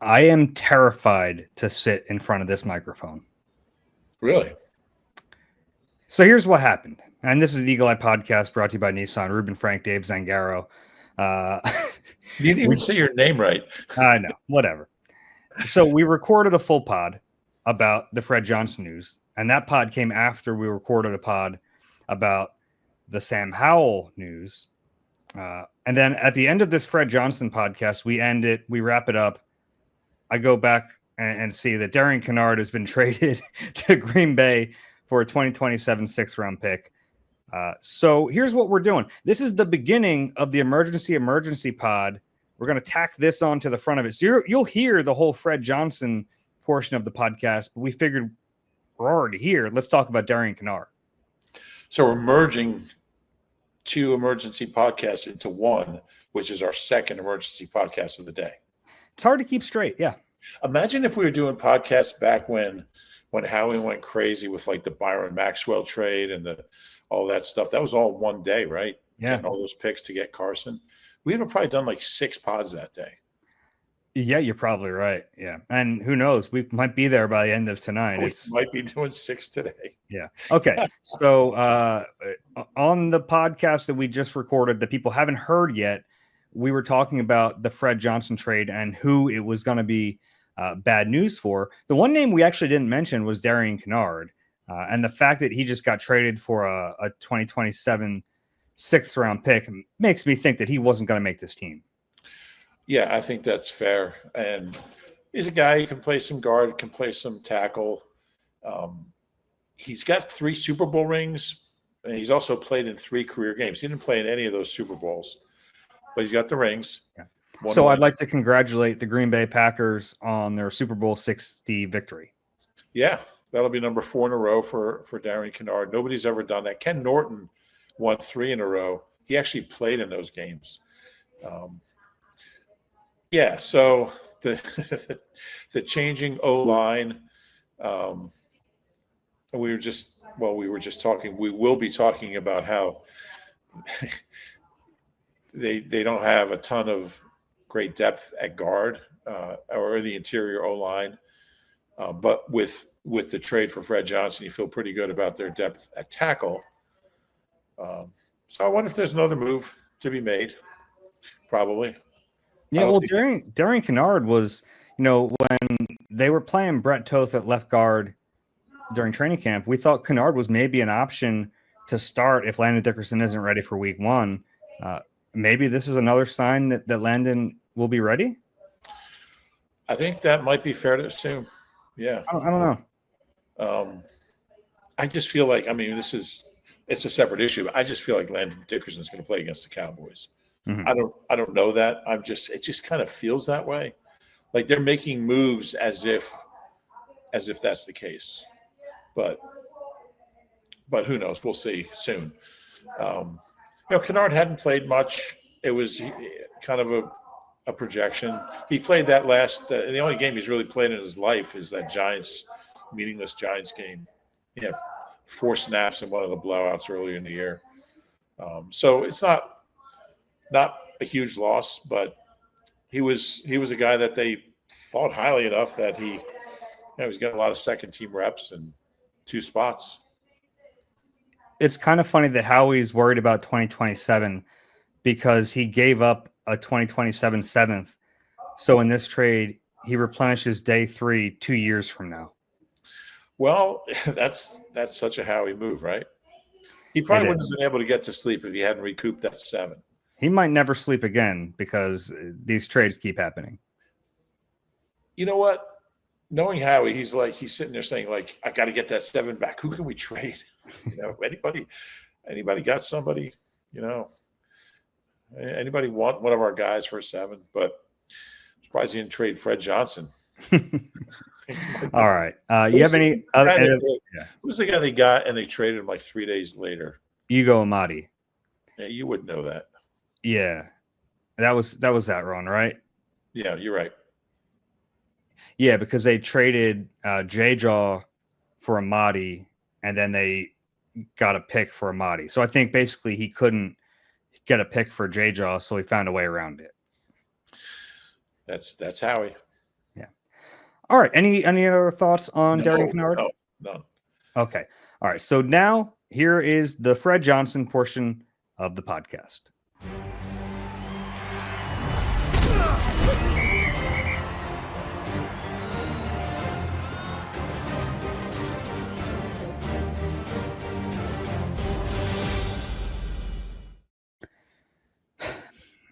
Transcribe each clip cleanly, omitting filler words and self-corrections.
I am terrified to sit in front of this microphone. Really? So here's what happened. And this is the Eagle Eye Podcast brought to you by Nissan, Rueben Frank, Dave Zangaro. You didn't even say your name right. I know, whatever. So we recorded a full pod about the Fred Johnson news, and that pod came after we recorded a pod about the Sam Howell news. And then at the end of this Fred Johnson podcast, we wrap it up. I go back and see that Darian Kinnard has been traded to Green Bay for a 2027 6th-round pick. So here's what we're doing. This is the beginning of the emergency pod. We're going to tack this on to the front of it. So you'll hear the whole Fred Johnson portion of the podcast, but we figured we're already here. Let's talk about Darian Kinnard. So we're merging two emergency podcasts into one, which is our second emergency podcast of the day. It's hard to keep straight. Yeah. Imagine if we were doing podcasts back when Howie went crazy with like the Byron Maxwell trade and all that stuff. That was all one day, right? Yeah. Getting all those picks to get Carson. We would have probably done like 6 pods that day. Yeah, you're probably right. Yeah. And who knows? We might be there by the end of tonight. We might be doing 6 today. Yeah. Okay. So on the podcast that we just recorded that people haven't heard yet, we were talking about the Fred Johnson trade and who it was going to be bad news for. The one name we actually didn't mention was Darian Kinnard. And the fact that he just got traded for a 2027 6th-round pick makes me think that he wasn't going to make this team. Yeah, I think that's fair. And he's a guy who can play some guard, can play some tackle. He's got 3 Super Bowl rings, and he's also played in 3 career games. He didn't play in any of those Super Bowls, but he's got the rings. Yeah. So I'd like to congratulate the Green Bay Packers on their Super Bowl 60 victory. Yeah, that'll be number 4 in a row for Darian Kinnard. Nobody's ever done that. Ken Norton won 3 in a row. He actually played in those games. Yeah, so the changing O-line, we were just talking. We will be talking about how they don't have a ton of great depth at guard or the interior O-line, but with the trade for Fred Johnson, you feel pretty good about their depth at tackle. So I wonder if there's another move to be made. Probably. Yeah, well, Darian Kinnard was, when they were playing Brett Toth at left guard during training camp, we thought Kinnard was maybe an option to start if Landon Dickerson isn't ready for week 1. Maybe this is another sign that Landon will be ready. I think that might be fair to assume. Yeah. I don't know. I just feel like, it's a separate issue, but I just feel like Landon Dickerson is going to play against the Cowboys. Mm-hmm. I don't know that. It just kind of feels that way. Like they're making moves as if that's the case. But who knows? We'll see soon. Kinnard hadn't played much. It was kind of a projection. He played that the only game he's really played in his life is that meaningless Giants game. 4 snaps in one of the blowouts earlier in the year. So it's not a huge loss, but he was a guy that they thought highly enough that he was getting a lot of second team reps and 2 spots. It's kind of funny that Howie's worried about 2027 because he gave up a 2027 7th. So in this trade, he replenishes day 3 2 years from now. Well, that's such a Howie move, right? He probably wouldn't have been able to get to sleep if he hadn't recouped that 7. He might never sleep again because these trades keep happening. You know what? Knowing Howie, he's sitting there saying, like, I got to get that 7 back. Who can we trade? Anybody got somebody, anybody want one of our guys for a 7? But I'm surprised he didn't trade Fred Johnson. All right. You have any other? Who's the guy they got and they traded him like 3 days later? Hugo Amadi. Yeah, you would know that. Yeah, that was that run, right? Yeah, you're right. Yeah, because they traded J-Jaw for Amadi, and then they got a pick for Amadi. So I think basically he couldn't get a pick for J-Jaw, so he found a way around it. That's Howie. Yeah. All right. Any other thoughts on Darian Kinnard? No, none. Okay. All right. So now here is the Fred Johnson portion of the podcast.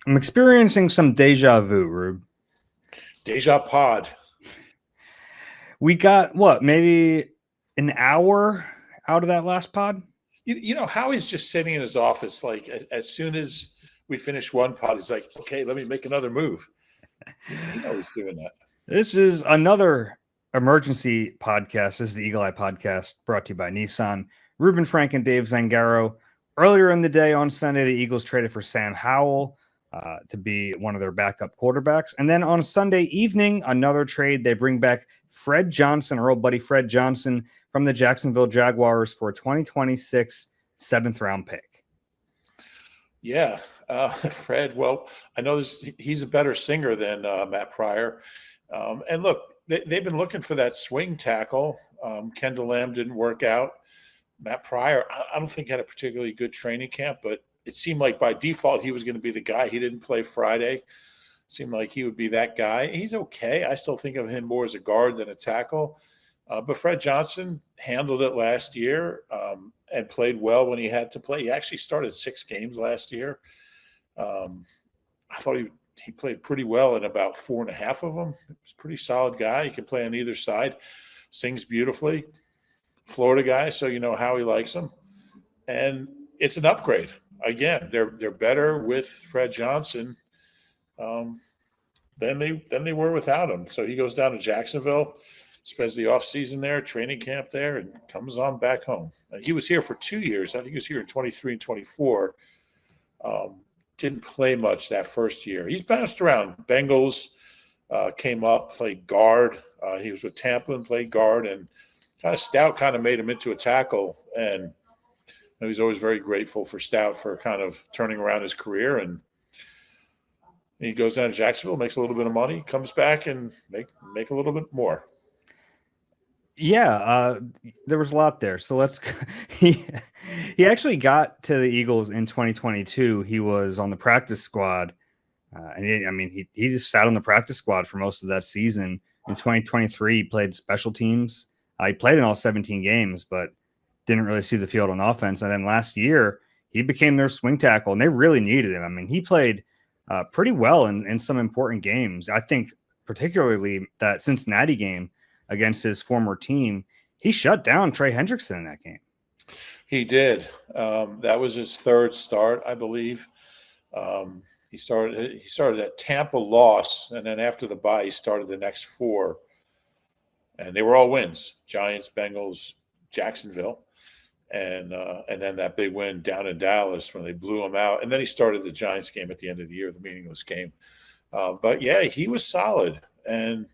I'm experiencing some deja vu, Rube. Déjà POD. We got what, maybe an hour out of that last pod? You know, Howie's just sitting in his office, like as soon as we finish one pod, he's like, okay, let me make another move. You know he's doing that. This is another emergency podcast. This is the Eagle Eye Podcast brought to you by Nissan. Rueben Frank and Dave Zangaro. Earlier in the day on Sunday, the Eagles traded for Sam Howell to be one of their backup quarterbacks. And then on Sunday evening, another trade. They bring back Fred Johnson, our old buddy Fred Johnson, from the Jacksonville Jaguars for a 2026 7th-round pick. Yeah, Fred. Well, I know he's a better singer than Matt Pryor. And look, they've been looking for that swing tackle. Kendall Lamb didn't work out. Matt Pryor, I don't think had a particularly good training camp, but it seemed like by default he was going to be the guy. He didn't play Friday. Seemed like he would be that guy. He's okay. I still think of him more as a guard than a tackle. But Fred Johnson handled it last year and played well when he had to play. He actually started 6 games last year. I thought he played pretty well in about 4.5 of them. He's a pretty solid guy. He can play on either side. Sings beautifully. Florida guy, so you know how he likes him. And it's an upgrade. Again, they're better with Fred Johnson than they were without him. So he goes down to Jacksonville, spends the offseason there, training camp there, and comes on back home. He was here for 2 years. I think he was here in 23 and 24. Didn't play much that first year. He's bounced around. Bengals came up, played guard. He was with Tampa and played guard, and kind of Stout kind of made him into a tackle. And he's always very grateful for Stout for kind of turning around his career. And he goes down to Jacksonville, makes a little bit of money, comes back and make a little bit more. Yeah, there was a lot there. So let's he actually got to the Eagles in 2022. He was on the practice squad. And he just sat on the practice squad for most of that season. In 2023, he played special teams. He played in all 17 games, but didn't really see the field on offense. And then last year, he became their swing tackle, and they really needed him. I mean, he played pretty well in some important games. I think particularly that Cincinnati game against his former team, he shut down Trey Hendrickson in that game. He did. That was his 3rd start, I believe. He started that Tampa loss, and then after the bye, he started the next 4. And they were all wins: Giants, Bengals, Jacksonville, and then that big win down in Dallas when they blew him out. And then he started the Giants game at the end of the year, the meaningless game. But yeah, he was solid, and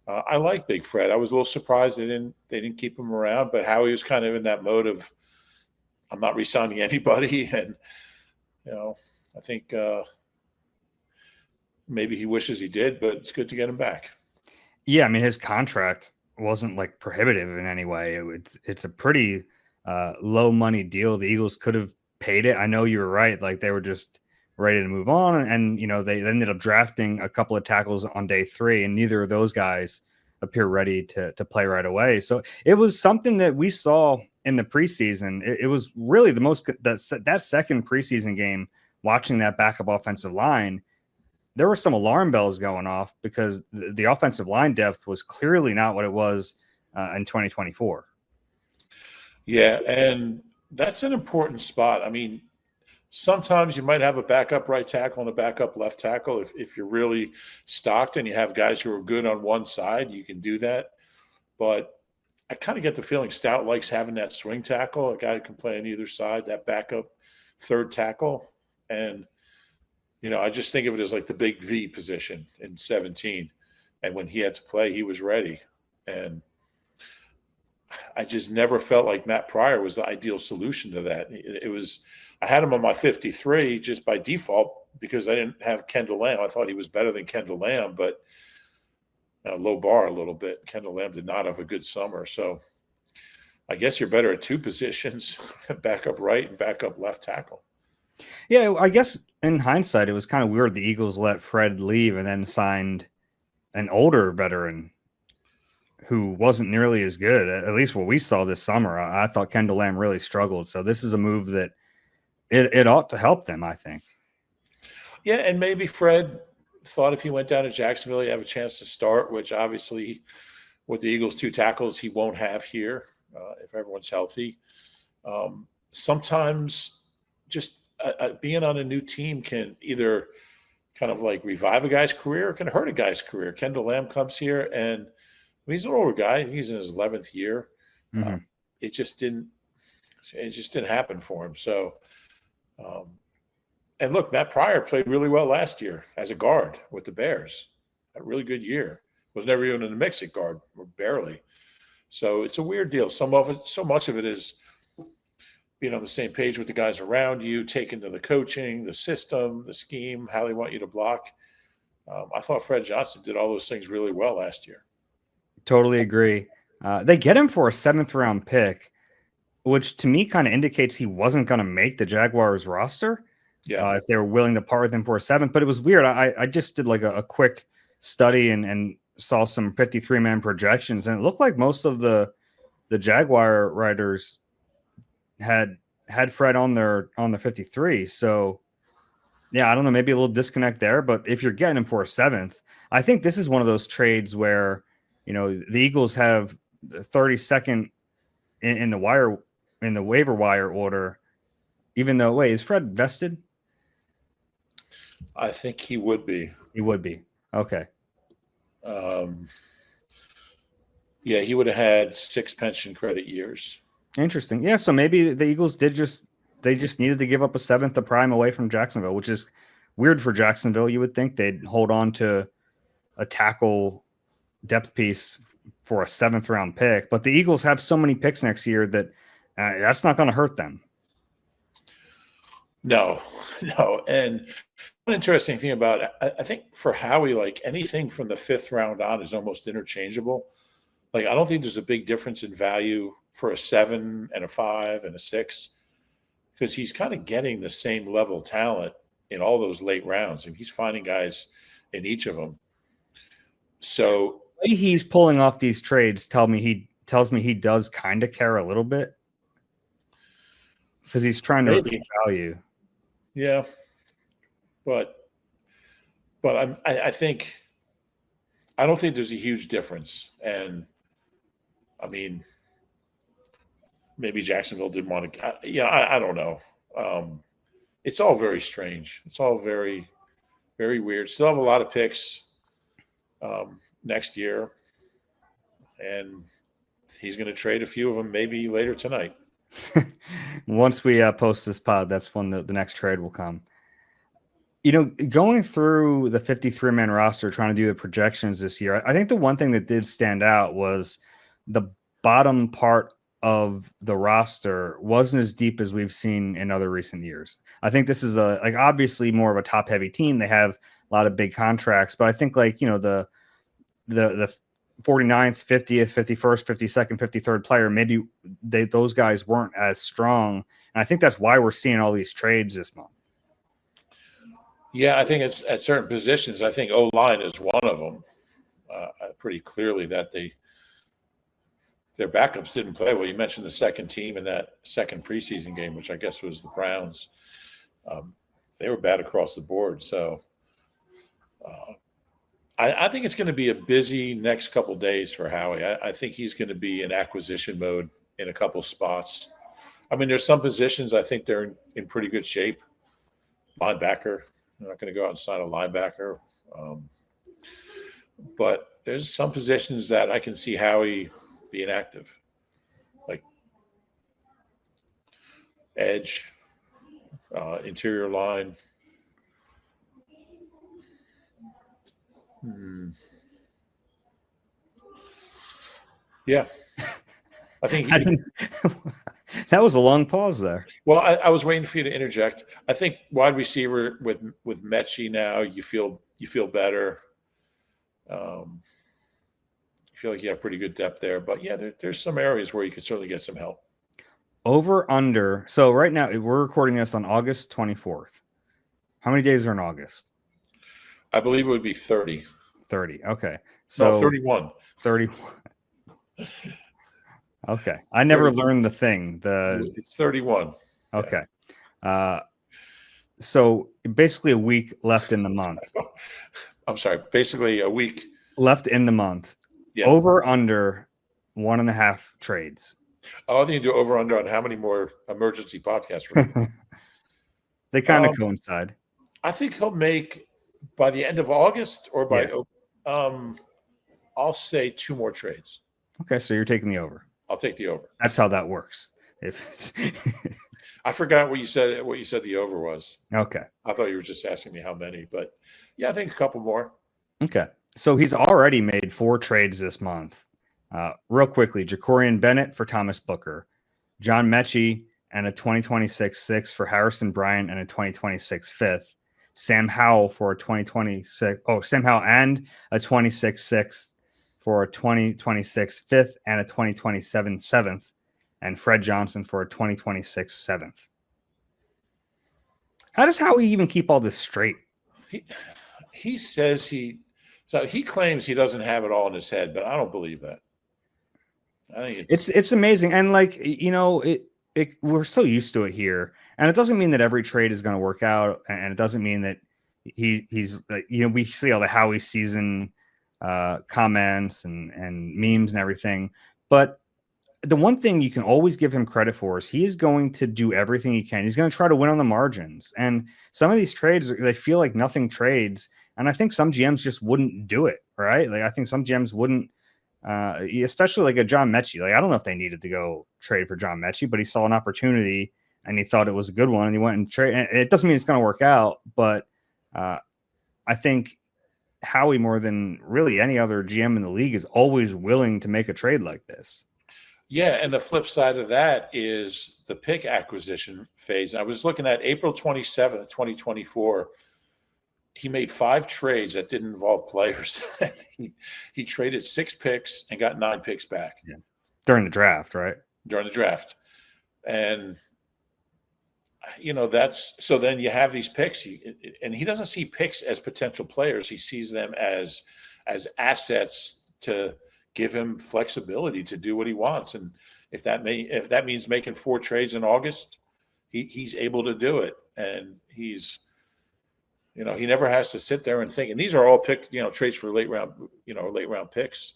I like Big Fred. I was a little surprised they didn't keep him around, but Howie was kind of in that mode of, I'm not re-signing anybody, and I think maybe he wishes he did, but it's good to get him back. Yeah, I mean, his contract wasn't like prohibitive in any way. It's a pretty low money deal. The Eagles could have paid it. I know you were right. Like, they were just ready to move on. And they ended up drafting a couple of tackles on day 3, and neither of those guys appear ready to play right away. So it was something that we saw in the preseason. It was really the most that second preseason game, watching that backup offensive line. There were some alarm bells going off because the offensive line depth was clearly not what it was in 2024. Yeah, and that's an important spot. I mean, sometimes you might have a backup right tackle and a backup left tackle. If you're really stocked and you have guys who are good on one side, you can do that. But I kind of get the feeling Stout likes having that swing tackle, a guy who can play on either side, that backup 3rd tackle. And I just think of it as like the big V position in 17. And when he had to play, he was ready. And I just never felt like Matt Pryor was the ideal solution to that. I had him on my 53 just by default because I didn't have Kendall Lamb. I thought he was better than Kendall Lamb, but low bar a little bit. Kendall Lamb did not have a good summer. So I guess you're better at two positions, backup right and backup left tackle. Yeah, I guess in hindsight, it was kind of weird the Eagles let Fred leave and then signed an older veteran who wasn't nearly as good, at least what we saw this summer. I thought Kendall Lamb really struggled. So this is a move that it ought to help them, I think. Yeah, and maybe Fred thought if he went down to Jacksonville, he'd have a chance to start, which obviously with the Eagles' two tackles, he won't have here if everyone's healthy. Sometimes just being on a new team can either kind of like revive a guy's career or can hurt a guy's career. Kendall Lamb comes here, and he's an older guy. He's in his 11th year. Mm-hmm. It just didn't happen for him. So, and look, Matt Pryor played really well last year as a guard with the Bears. A really good year. Was never even in the mix at guard, or barely. So it's a weird deal. So much of it is being on the same page with the guys around you, taking to the coaching, the system, the scheme, how they want you to block. I thought Fred Johnson did all those things really well last year. Totally agree. They get him for a 7th round pick, which to me kind of indicates he wasn't going to make the Jaguars roster. Yeah. If they were willing to part with him for a 7th, but it was weird. I just did like a quick study and saw some 53-man projections, and it looked like most of the Jaguar writers had Fred on the 53. So yeah, I don't know, maybe a little disconnect there, but if you're getting him for a 7th, I think this is one of those trades where, you know, the Eagles have the 32nd in the waiver wire order, even though, wait, is Fred vested? I think he would be. He would be. Okay. Yeah, he would have had 6 pension credit years. Interesting. Yeah, so maybe the Eagles just needed to give up a 7th of prime away from Jacksonville, which is weird for Jacksonville. You would think they'd hold on to a tackle depth piece for a 7th round pick, but the Eagles have so many picks next year that that's not going to hurt them. No. And one interesting thing about it, I think for Howie, like anything from the 5th round on is almost interchangeable. Like, I don't think there's a big difference in value for a 7 and a 5 and a 6, because he's kind of getting the same level of talent in all those late rounds. And he's finding guys in each of them. So the way he's pulling off these trades tells me he does kind of care a little bit, because he's trying to recoup value. Yeah. But I think, I don't think there's a huge difference. And I mean, maybe Jacksonville didn't want to. I don't know. It's all very strange. It's all very, very weird. Still have a lot of picks next year, and he's going to trade a few of them maybe later tonight. Once we post this pod, that's when the next trade will come. You know, going through the 53-man roster, trying to do the projections this year, I think the one thing that did stand out was the bottom part of the roster wasn't as deep as we've seen in other recent years. I think this is obviously more of a top-heavy team. They have a lot of big contracts, but I think the 49th, 50th, 51st, 52nd, 53rd player, maybe those guys weren't as strong. And I think that's why we're seeing all these trades this month. Yeah, I think it's at certain positions. I think O-line is one of them. Pretty clearly that their backups didn't play well. You mentioned the second team in that second preseason game, which I guess was the Browns. They were bad across the board. So I think it's going to be a busy next couple days for Howie. I think he's going to be in acquisition mode in a couple spots. I mean, there's some positions I think they're in pretty good shape. Linebacker. They're not going to go out and sign a linebacker. But there's some positions that I can see Howie being active, like edge, interior line. Yeah. I think that was a long pause there. Well, I was waiting for you to interject. I think wide receiver with Mechie now, you feel better. feel like you have pretty good depth there. But yeah, there's some areas where you could certainly get some help. Over under. So right now we're recording this on August 24th. How many days are in August? I believe it would be 30. 30. Okay. So no, 31. 31. Okay. I never 30. learned the thing. It's 31. Okay. Yeah. So basically a week left in the month. I'm sorry. Basically a week left in the month. Yeah. Over under 1.5 trades. Oh, I think you do over under on how many more emergency podcasts. They kind of coincide. I think he'll make by the end of August or by I'll say 2 more trades. Okay, so you're taking the over. I'll take the over. That's how that works. If I forgot what you said the over was. Okay. I thought you were just asking me how many, but yeah, I think a couple more. Okay. So he's already made 4 trades this month. Real quickly, Jacorian Bennett for Thomas Booker, John Mechie and a 2026 6th for Harrison Bryant and a 2026 5th, Sam Howell for a 2026. Oh, Sam Howell and a 26 6th for a 2026 5th and a 2027 7th, and Fred Johnson for a 2026 7th. How does Howie even keep all this straight? He says he claims he doesn't have it all in his head, but I don't believe that. I think it's amazing. And like, you know, we're so used to it here, and it doesn't mean that every trade is going to work out. And it doesn't mean that he's you know, we see all the Howie season comments and memes and everything. But the one thing you can always give him credit for is he is going to do everything he can. He's going to try to win on the margins. And some of these trades, they feel like nothing trades. And I think some GMs just wouldn't do it, right? Like I think some GMs wouldn't, especially like a John Mechie. Like I don't know if they needed to go trade for John Mechie, but he saw an opportunity and he thought it was a good one, and he went and trade. And it doesn't mean it's going to work out, but I think Howie, more than really any other GM in the league, is always willing to make a trade like this. Yeah, and the flip side of that is the pick acquisition phase. I was looking at April 27th, 2024. He made 5 trades that didn't involve players. he traded 6 picks and got 9 picks back. Yeah. During the draft, right? During the draft. And, you know, that's – so then you have these picks. And he doesn't see picks as potential players. He sees them as assets to give him flexibility to do what he wants. And if that means making 4 trades in August, he's able to do it. And he's – you know, he never has to sit there and think. And these are all picked, you know, trades for late round picks.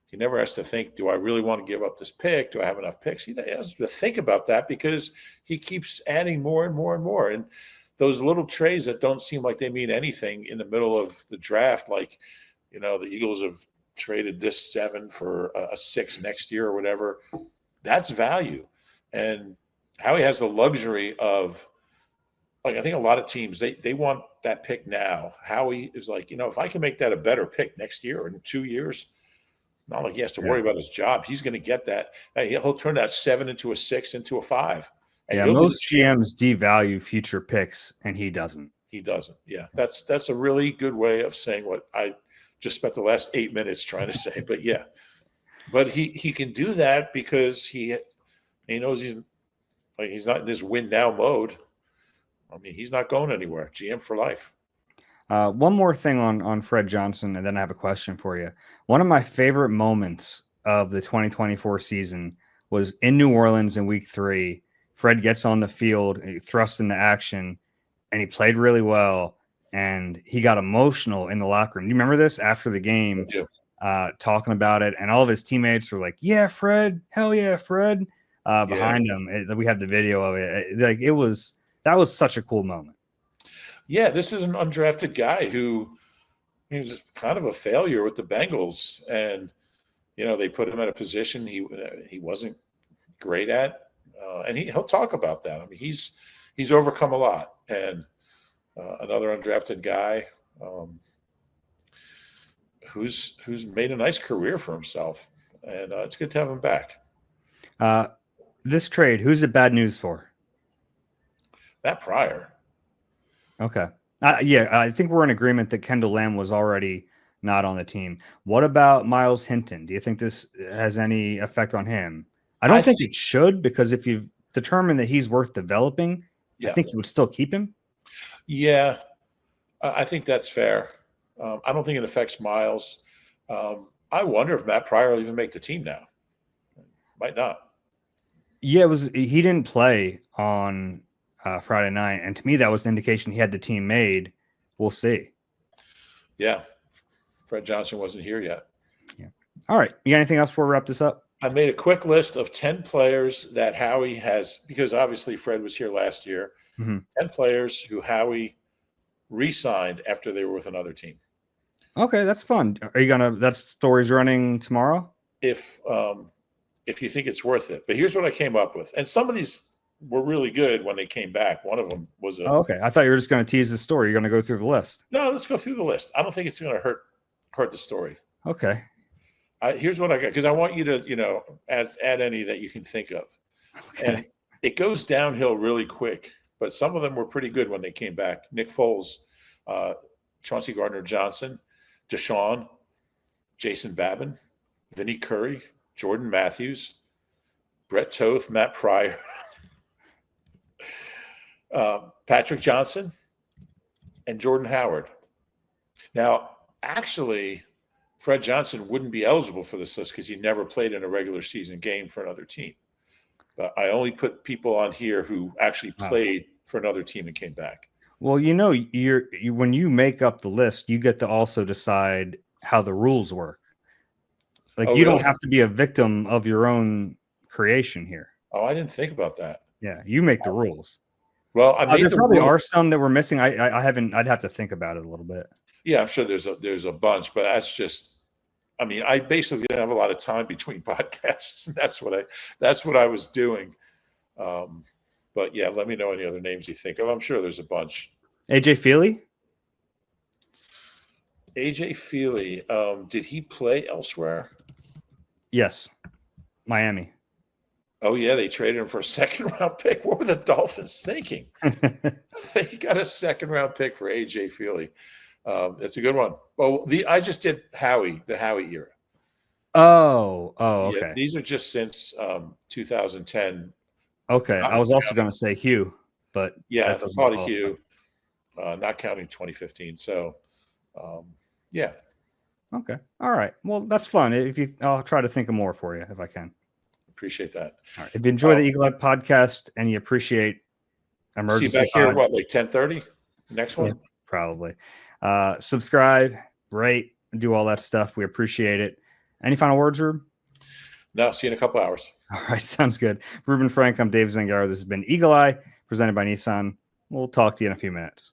He never has to think, do I really want to give up this pick? Do I have enough picks? He has to think about that because he keeps adding more and more and more. And those little trades that don't seem like they mean anything in the middle of the draft, like, you know, the Eagles have traded this 7 for a 6 next year or whatever, that's value. And Howie has the luxury of, like, I think a lot of teams, they want that pick now. Howie is like, you know, if I can make that a better pick next year or in 2 years, not like he has to worry about his job. He's going to get that. He'll turn that 7 into a 6 into a 5. And most GMs devalue future picks, and he doesn't. He doesn't. Yeah, that's a really good way of saying what I just spent the last 8 minutes trying to say. But yeah, but he can do that because he knows he's not in this win now mode. I mean, he's not going anywhere. GM for life. One more thing on Fred Johnson, and then I have a question for you. One of my favorite moments of the 2024 season was in New Orleans in Week 3. Fred gets on the field, he thrusts into action, and he played really well. And he got emotional in the locker room. Do you remember this after the game? Talking about it, and all of his teammates were like, "Yeah, Fred, hell yeah, Fred!" Behind him, we have the video of it. That was such a cool moment. Yeah, this is an undrafted guy who he was kind of a failure with the Bengals, and you know they put him in a position he wasn't great at, and he'll talk about that. I mean, he's overcome a lot, and another undrafted guy who's made a nice career for himself, and it's good to have him back. This trade, who's it bad news for? That Pryor. Okay. Yeah, I think we're in agreement that Kendall Lamb was already not on the team. What about Myles Hinton? Do you think this has any effect on him? I don't think it should, because if you've determined that he's worth developing, I think you would still keep him. Yeah, I think that's fair. I don't think it affects Myles. I wonder if Matt Pryor will even make the team now. Might not. Yeah, he didn't play on Friday night, and to me that was an indication he had the team made. We'll see. Yeah, Fred Johnson wasn't here yet. Yeah. All right. You got anything else before we wrap this up? I made a quick list of 10 players that Howie has, because obviously Fred was here last year. 10 players who Howie re-signed after they were with another team. Okay, that's fun. Are you gonna? That story's running tomorrow. If you think it's worth it, but here's what I came up with, and some of these were really good when they came back. One of them was a. Oh, okay, I thought you were just going to tease the story. You're going to go through the list. No, let's go through the list. I don't think it's going to hurt the story. Okay. Here's what I got, because I want you to add any that you can think of. Okay. And it goes downhill really quick, but some of them were pretty good when they came back. Nick Foles, Chauncey Gardner-Johnson, Deshaun, Jason Babin, Vinnie Curry, Jordan Matthews, Brett Toth, Matt Pryor, Patrick Johnson, and Jordan Howard. Now, actually, Fred Johnson wouldn't be eligible for this list because he never played in a regular season game for another team. But I only put people on here who actually played for another team and came back. Well, when you make up the list, you get to also decide how the rules work. Like, you don't have to be a victim of your own creation here. Oh, I didn't think about that. Yeah, you make the rules. Well, there probably are some that we're missing. I haven't. I'd have to think about it a little bit. Yeah, I'm sure there's a bunch, but that's just. I mean, I basically didn't have a lot of time between podcasts, and that's what I was doing. But yeah, let me know any other names you think of. I'm sure there's a bunch. AJ Feely. AJ Feely. Did he play elsewhere? Yes, Miami. Oh yeah, they traded him for a second-round pick. What were the Dolphins thinking? They got a second-round pick for AJ Feely. It's a good one. Well, I just did the Howie era. Oh, okay. Yeah, these are just since 2010. Okay, I was also going to say Hugh, but yeah, the thought of Hugh, not counting 2015. So, yeah. Okay. All right. Well, that's fun. I'll try to think of more for you if I can. Appreciate that. All right. If you enjoy the Eagle Eye podcast and you appreciate emergency, see you back here. What, like 10:30? Next one? Yeah, probably. Subscribe, rate, do all that stuff. We appreciate it. Any final words, Rube? No. See you in a couple hours. All right. Sounds good. Rueben Frank. I'm Dave Zangaro. This has been Eagle Eye, presented by Nissan. We'll talk to you in a few minutes.